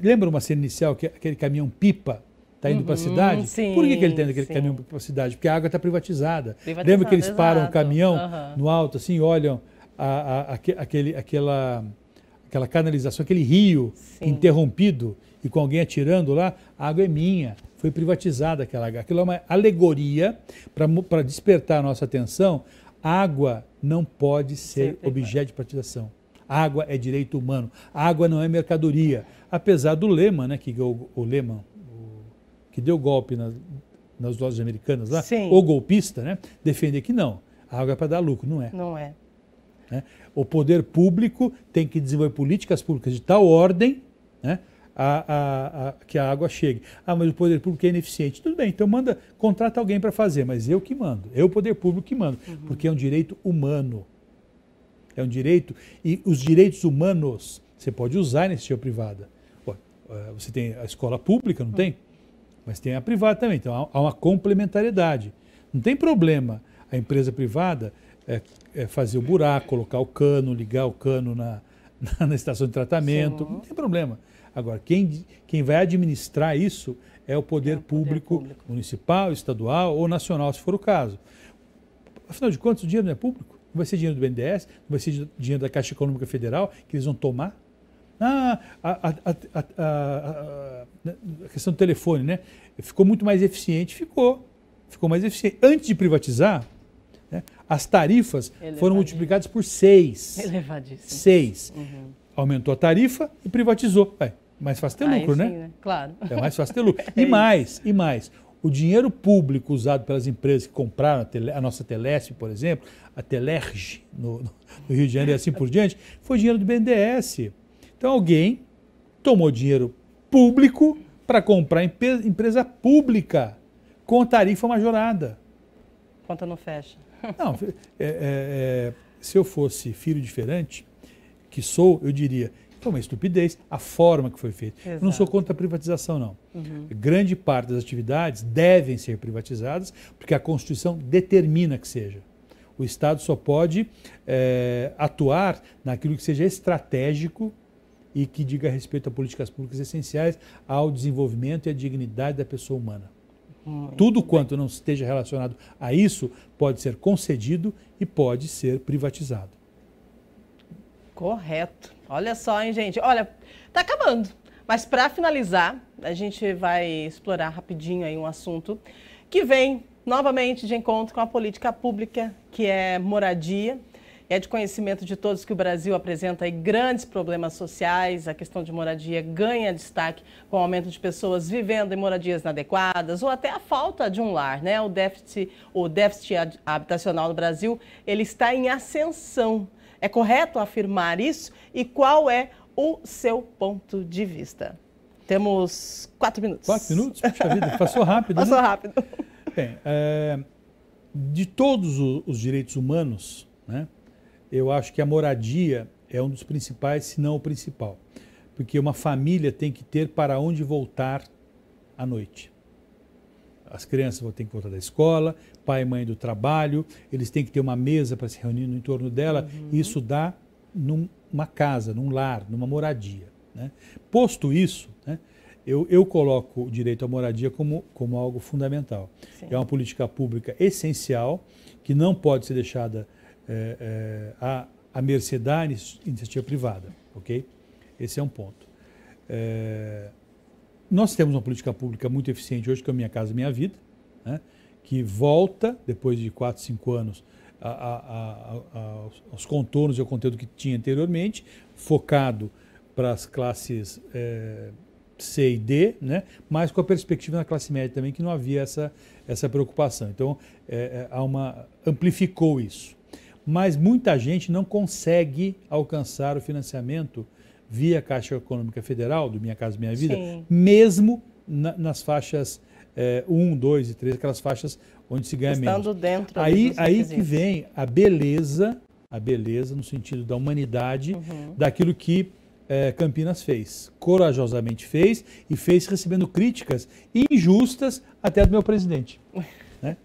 Lembra uma cena inicial que aquele caminhão-pipa está indo para a cidade? Sim, por que ele tem aquele caminhão para a cidade? Porque a água está privatizada. Lembra que eles param o caminhão no alto, assim, olham aquela canalização, aquele rio interrompido e com alguém atirando lá? A água é minha, foi privatizada aquela água. Aquilo é uma alegoria para despertar a nossa atenção. Água não pode ser objeto de privatização. Água é direito humano. Água não é mercadoria. Apesar do Lehman, né, que deu golpe nas lojas americanas lá, o golpista, né, defender que não. A água é para dar lucro, não é. Não é. O poder público tem que desenvolver políticas públicas de tal ordem, né, que a água chegue. Mas o poder público é ineficiente. Tudo bem, então contrata alguém para fazer, mas eu que mando. Eu, o poder público, que mando. Porque é um direito humano. é um direito, e os direitos humanos você pode usar na iniciativa privada. Você tem a escola pública, não tem? Mas tem a privada também, então há uma complementariedade. Não tem problema a empresa privada fazer o buraco, colocar o cano, ligar o cano na estação de tratamento, não tem problema. Agora, quem vai administrar isso é o poder público municipal, estadual ou nacional, se for o caso. Afinal de contas, o dinheiro não é público? Não vai ser dinheiro do BNDES? Não vai ser dinheiro da Caixa Econômica Federal que eles vão tomar? A questão do telefone, né? Ficou muito mais eficiente? Ficou mais eficiente. Antes de privatizar, né, as tarifas foram multiplicadas por 6. Elevadíssimo. 6. Aumentou a tarifa e privatizou. Mais fácil ter lucro, sim, né? Claro. É mais fácil ter lucro. E mais. O dinheiro público usado pelas empresas que compraram a nossa Telesp, por exemplo, a Telerge, no Rio de Janeiro e assim por diante, foi dinheiro do BNDES. Então alguém tomou dinheiro público para comprar empresa pública com tarifa majorada. Conta não fecha. Não, se eu fosse filho diferente, que sou, eu diria, foi uma estupidez a forma que foi feita. Eu não sou contra a privatização, não. Grande parte das atividades devem ser privatizadas, porque a Constituição determina que seja. O Estado só pode atuar naquilo que seja estratégico e que diga respeito a políticas públicas essenciais ao desenvolvimento e à dignidade da pessoa humana. Tudo quanto não esteja relacionado a isso pode ser concedido e pode ser privatizado. Correto. Olha só, hein, gente? Olha, tá acabando. Mas para finalizar, a gente vai explorar rapidinho aí um assunto que vem novamente de encontro com a política pública, que é moradia. É de conhecimento de todos que o Brasil apresenta aí grandes problemas sociais. A questão de moradia ganha destaque com o aumento de pessoas vivendo em moradias inadequadas ou até a falta de um lar, né? O déficit habitacional no Brasil, ele está em ascensão. É correto afirmar isso? E qual é o seu ponto de vista? Temos 4 minutos. 4 minutos? Puxa vida, passou rápido. Passou né? rápido. Bem, de todos os direitos humanos, né? Eu acho que a moradia é um dos principais, se não o principal. Porque uma família tem que ter para onde voltar à noite. As crianças vão ter que voltar da escola, pai e mãe do trabalho, eles têm que ter uma mesa para se reunir no entorno dela. Isso dá numa casa, num lar, numa moradia, né? Posto isso, né, eu coloco o direito à moradia como algo fundamental. Sim. É uma política pública essencial que não pode ser deixada à mercê da iniciativa privada, ok? Esse é um ponto. Nós temos uma política pública muito eficiente hoje, que é a Minha Casa Minha Vida, né, que volta, depois de 4, 5 anos, aos contornos e ao conteúdo que tinha anteriormente, focado para as classes C e D, né, mas com a perspectiva na classe média também, que não havia essa preocupação. Então, amplificou isso. Mas muita gente não consegue alcançar o financiamento via Caixa Econômica Federal, do Minha Casa Minha Vida, sim, mesmo nas faixas 1, 2 e 3, aquelas faixas onde se ganha menos. Estando dentro aí que vem a beleza no sentido da humanidade, daquilo que Campinas fez, corajosamente fez, e fez recebendo críticas injustas até do meu presidente, né?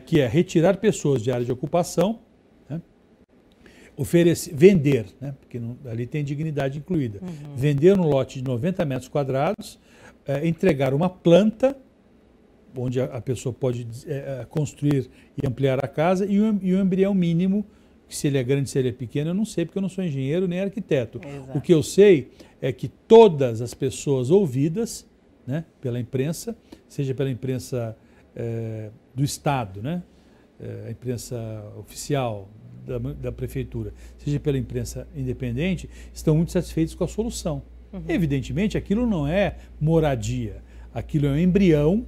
Que é retirar pessoas de área de ocupação, vender, né, porque ali tem dignidade incluída, vender um lote de 90 metros quadrados, entregar uma planta, onde a pessoa pode construir e ampliar a casa, e o embrião mínimo, que se ele é grande, se ele é pequeno, eu não sei, porque eu não sou engenheiro nem arquiteto. Exato. O que eu sei é que todas as pessoas ouvidas, né, pela imprensa, seja pela imprensa do Estado, né, a imprensa oficial, da prefeitura, seja pela imprensa independente, estão muito satisfeitos com a solução. Evidentemente, aquilo não é moradia, aquilo é um embrião.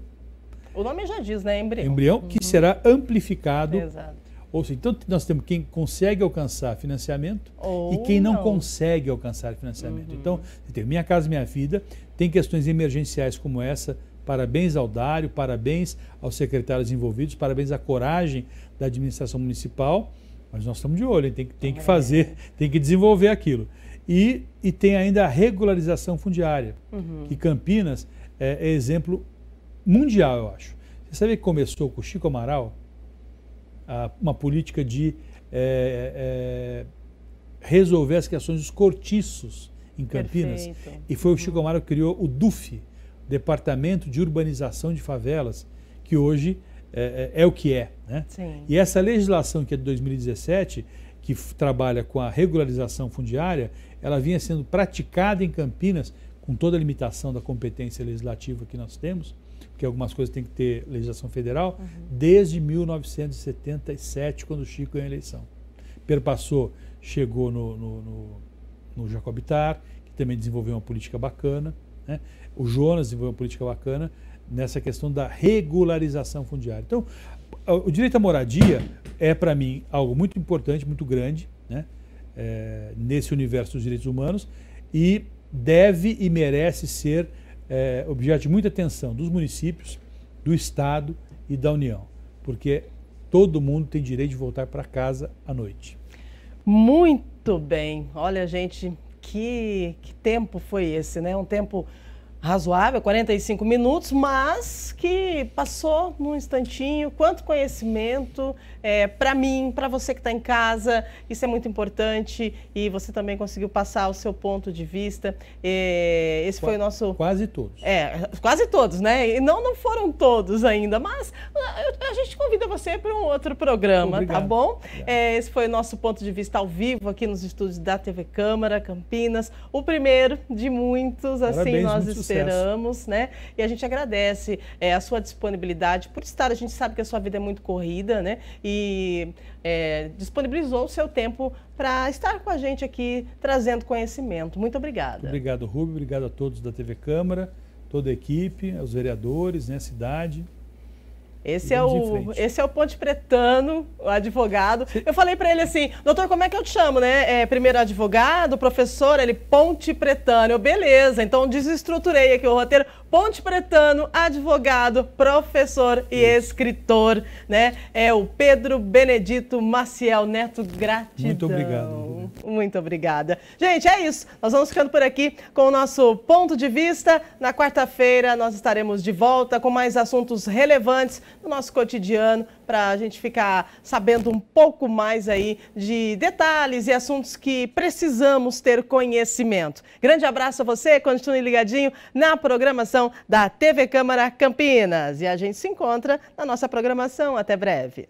O nome já diz, né? Embrião. Embrião que será amplificado. Exato. Ou seja, então nós temos quem consegue alcançar financiamento e quem não consegue alcançar financiamento. Então, você tem Minha Casa Minha Vida, tem questões emergenciais como essa. Parabéns ao Dário, parabéns aos secretários envolvidos, parabéns à coragem da administração municipal Mas nós estamos de olho, tem que fazer, tem que desenvolver aquilo. E tem ainda a regularização fundiária, que Campinas é exemplo mundial, eu acho. Você sabe que começou com o Chico Amaral uma política de resolver as questões dos cortiços em Campinas. Perfeito. E foi o Chico Amaral que criou o DUF, Departamento de Urbanização de Favelas, que hoje é o que é, né? Sim. E essa legislação que é de 2017, que trabalha com a regularização fundiária, ela vinha sendo praticada em Campinas, com toda a limitação da competência legislativa que nós temos, porque algumas coisas tem que ter legislação federal, desde 1977, quando o Chico ganhou a eleição. Perpassou, chegou no Jacobitar, que também desenvolveu uma política bacana, né? O Jonas desenvolveu uma política bacana nessa questão da regularização fundiária. Então, o direito à moradia é, para mim, algo muito importante, muito grande, né? Nesse universo dos direitos humanos, e deve e merece ser objeto de muita atenção dos municípios, do Estado e da União, porque todo mundo tem direito de voltar para casa à noite. Muito bem. Olha, gente, que tempo foi esse, né? Um tempo razoável, 45 minutos, mas que passou num instantinho. Quanto conhecimento para mim, para você que está em casa, isso é muito importante, e você também conseguiu passar o seu ponto de vista. Esse foi o nosso... Quase todos. Quase todos, né? E não foram todos ainda, mas a gente convida você para um outro programa. Obrigado. Tá bom? Esse foi o nosso ponto de vista ao vivo aqui nos estúdios da TV Câmara Campinas, o primeiro de muitos. Parabéns, assim nós esperamos, né? E a gente agradece a sua disponibilidade por estar. A gente sabe que a sua vida é muito corrida, né? E disponibilizou o seu tempo para estar com a gente aqui, trazendo conhecimento. Muito obrigada. Obrigado, Rubio. Obrigado a todos da TV Câmara, toda a equipe, aos vereadores, né, a cidade. Esse é o Ponte Pretano, o advogado. Eu falei para ele assim, doutor, como é que eu te chamo, né? Primeiro advogado, professor, ele Ponte Pretano. Beleza, então desestruturei aqui o roteiro. Ponte Pretano, advogado, professor e escritor, né? É o Pedro Benedito Maciel Neto. Gratidão. Muito obrigado. Muito obrigada. Gente, é isso. Nós vamos ficando por aqui com o nosso ponto de vista. Na quarta-feira nós estaremos de volta com mais assuntos relevantes do nosso cotidiano, para a gente ficar sabendo um pouco mais aí de detalhes e assuntos que precisamos ter conhecimento. Grande abraço a você, continue ligadinho na programação da TV Câmara Campinas. E a gente se encontra na nossa programação. Até breve.